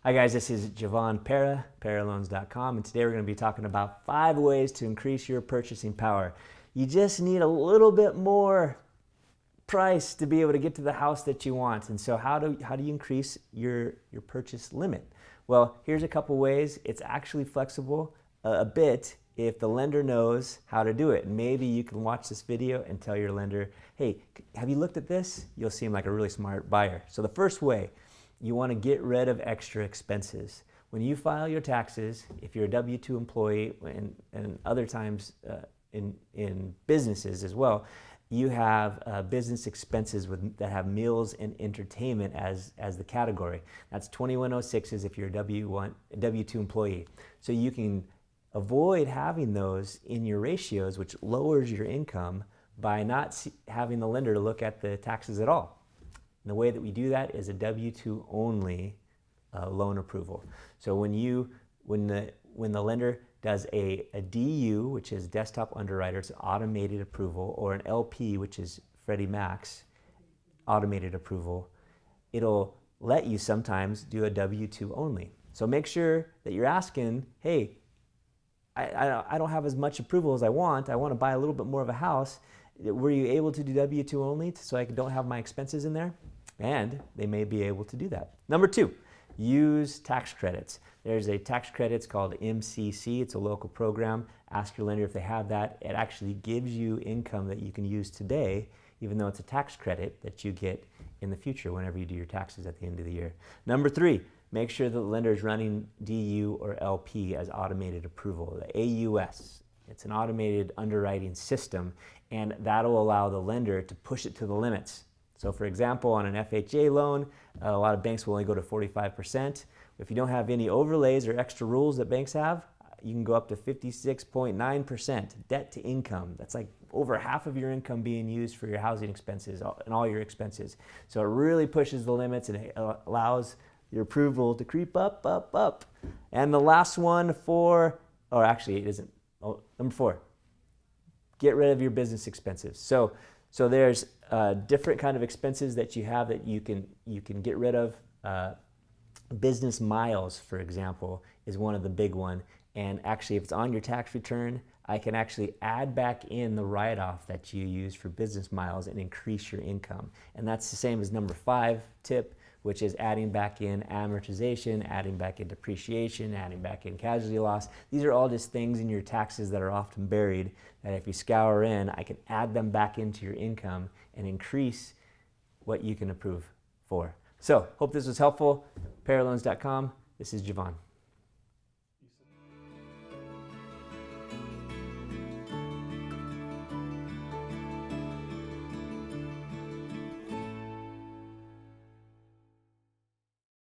Hi guys, this is Javon Para, paraloans.com, and today we're going to be talking about 5 ways to increase your purchasing power. You just need a little bit more price to be able to get to the house that you want. And so how do you increase your purchase limit? Well, here's a couple ways. It's actually flexible a bit if the lender knows how to do it. And maybe you can watch this video and tell your lender, hey, have you looked at this? You'll seem like a really smart buyer. So the first way, you want to get rid of extra expenses. When you file your taxes, if you're a W-2 employee and other times in businesses as well, you have business expenses that have meals and entertainment as the category. That's 2106s if you're a W-2 employee. So you can avoid having those in your ratios, which lowers your income by not having the lender to look at the taxes at all. And the way that we do that is a W-2 only loan approval. So when the lender does a DU, which is desktop underwriter, it's an automated approval, or an LP, which is Freddie Mac's automated approval, it'll let you sometimes do a W-2 only. So make sure that you're asking, hey, I don't have as much approval as I want to buy a little bit more of a house. Were you able to do W-2 only so I don't have my expenses in there? And they may be able to do that. Number 2, use tax credits. There's a tax credits called MCC. It's a local program. Ask your lender if they have that. It actually gives you income that you can use today, even though it's a tax credit that you get in the future whenever you do your taxes at the end of the year. Number 3, make sure that the lender is running DU or LP as automated approval, the AUS. It's an automated underwriting system, and that'll allow the lender to push it to the limits. So for example, on an FHA loan, a lot of banks will only go to 45%. If you don't have any overlays or extra rules that banks have, you can go up to 56.9% debt to income. That's like over half of your income being used for your housing expenses and all your expenses. So it really pushes the limits and it allows your approval to creep up, up, up. And the last one number 4, get rid of your business expenses. So there's different kind of expenses that you have that you can get rid of. Business miles, for example, is one of the big one. And actually, if it's on your tax return, I can actually add back in the write-off that you use for business miles and increase your income. And that's the same as number 5 tip, which is adding back in amortization, adding back in depreciation, adding back in casualty loss. These are all just things in your taxes that are often buried that if you scour in, I can add them back into your income and increase what you can approve for. So, hope this was helpful. Paraloans.com, this is Javon.